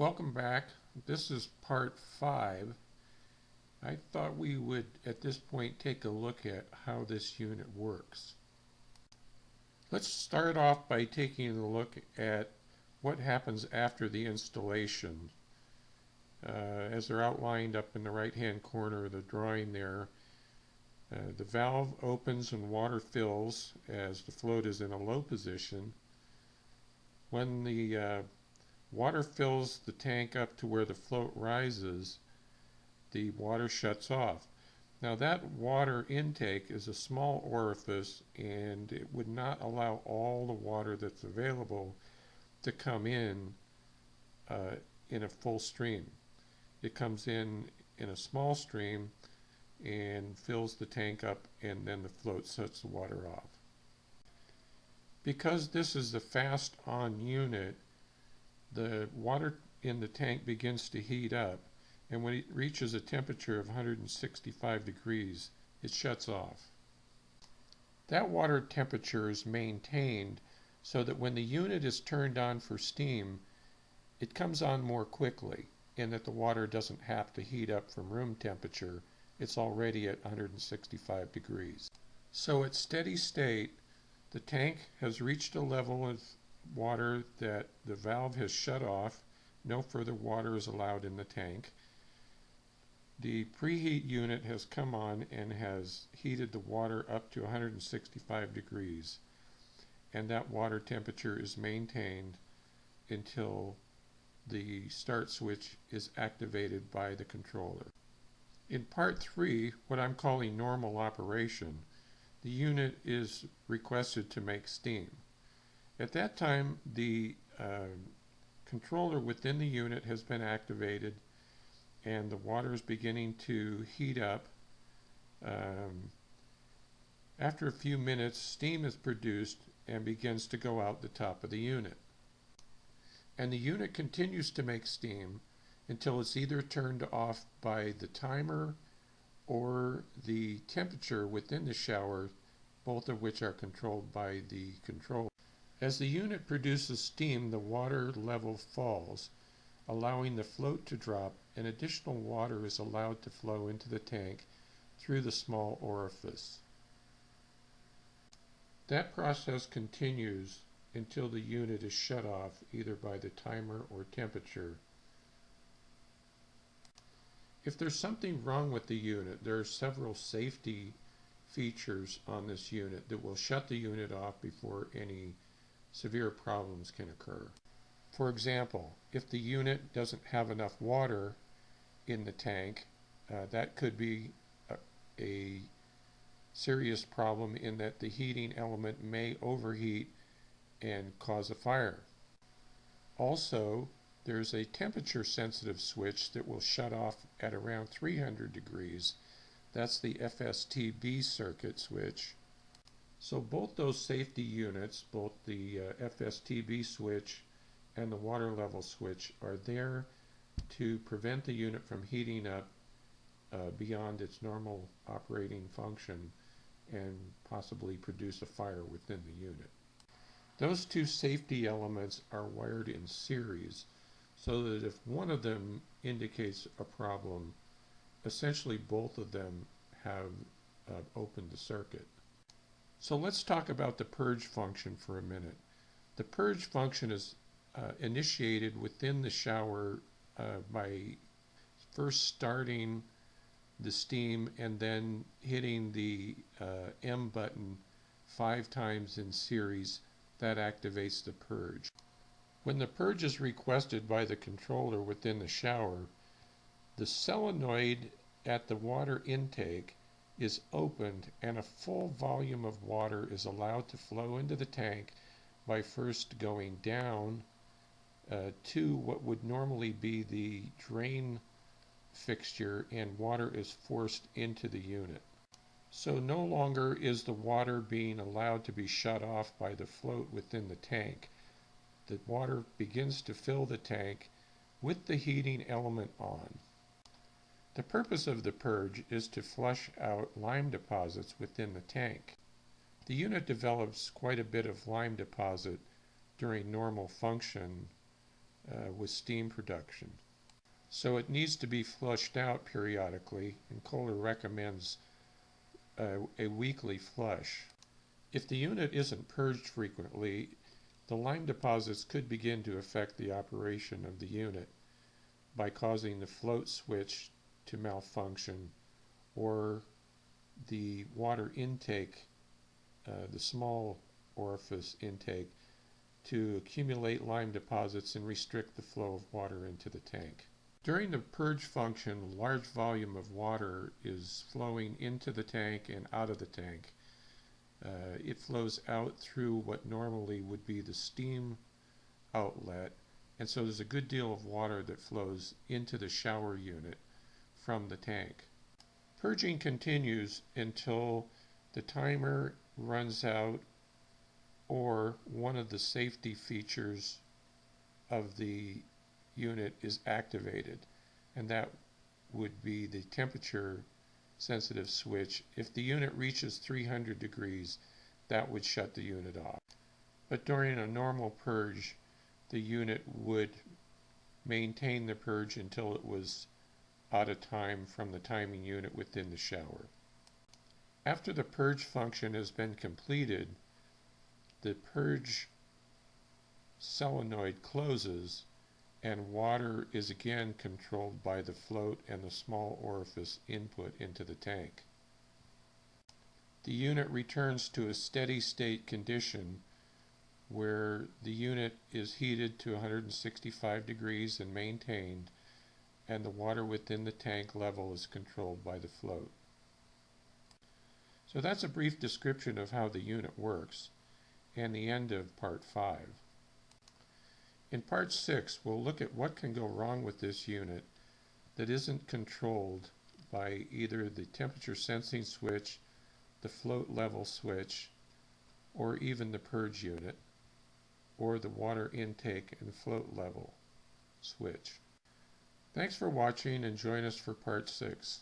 Welcome back. This is part 5. I thought we would at this point take a look at how this unit works. Let's start off by taking a look at what happens after the installation. As they're outlined up in the right hand corner of the drawing there, the valve opens and water fills as the float is in a low position. When the water fills the tank up to where the float rises, the water shuts off. Now that water intake is a small orifice and it would not allow all the water that's available to come in a full stream. It comes in a small stream and fills the tank up, and then the float shuts the water off. Because this is the fast on unit, the water in the tank begins to heat up, and when it reaches a temperature of 165 degrees, it shuts off. That water temperature is maintained so that when the unit is turned on for steam, it comes on more quickly, and that the water doesn't have to heat up from room temperature. It's already at 165 degrees. So at steady state, the tank has reached a level of water that the valve has shut off. No further water is allowed in the tank. The preheat unit has come on and has heated the water up to 165 degrees, and that water temperature is maintained until the start switch is activated by the controller. In part 3, what I'm calling normal operation, the unit is requested to make steam. At that time, the controller within the unit has been activated and the water is beginning to heat up. After a few minutes, steam is produced and begins to go out the top of the unit. And the unit continues to make steam until it's either turned off by the timer or the temperature within the shower, both of which are controlled by the controller. As the unit produces steam, the water level falls, allowing the float to drop, and additional water is allowed to flow into the tank through the small orifice. That process continues until the unit is shut off either by the timer or temperature. If there's something wrong with the unit, there are several safety features on this unit that will shut the unit off before any severe problems can occur. For example, if the unit doesn't have enough water in the tank, that could be a serious problem in that the heating element may overheat and cause a fire. Also, there's a temperature sensitive switch that will shut off at around 300 degrees. That's the FSTB circuit switch. So both those safety units, both the FSTB switch and the water level switch, are there to prevent the unit from heating up beyond its normal operating function and possibly produce a fire within the unit. Those two safety elements are wired in series so that if one of them indicates a problem, essentially both of them have opened the circuit. So let's talk about the purge function for a minute. The purge function is initiated within the shower by first starting the steam and then hitting the M button 5 times in series. That activates the purge. When the purge is requested by the controller within the shower, the solenoid at the water intake is opened and a full volume of water is allowed to flow into the tank by first going down to what would normally be the drain fixture, and water is forced into the unit. So no longer is the water being allowed to be shut off by the float within the tank. The water begins to fill the tank with the heating element on. The purpose of the purge is to flush out lime deposits within the tank. The unit develops quite a bit of lime deposit during normal function with steam production. So it needs to be flushed out periodically, and Kohler recommends a weekly flush. If the unit isn't purged frequently, the lime deposits could begin to affect the operation of the unit by causing the float switch to malfunction or the water intake, the small orifice intake, to accumulate lime deposits and restrict the flow of water into the tank. During the purge function, a large volume of water is flowing into the tank and out of the tank. It flows out through what normally would be the steam outlet, and so there's a good deal of water that flows into the shower unit from the tank. Purging continues until the timer runs out or one of the safety features of the unit is activated, and that would be the temperature sensitive switch. If the unit reaches 300 degrees, that would shut the unit off. But during a normal purge, the unit would maintain the purge until it was out of time from the timing unit within the shower. After the purge function has been completed, the purge solenoid closes and water is again controlled by the float and the small orifice input into the tank. The unit returns to a steady state condition where the unit is heated to 165 degrees and maintained, and the water within the tank level is controlled by the float. So that's a brief description of how the unit works, and the end of Part 5. In Part 6, we'll look at what can go wrong with this unit that isn't controlled by either the temperature sensing switch, the float level switch, or even the purge unit, or the water intake and float level switch. Thanks for watching, and join us for Part 6.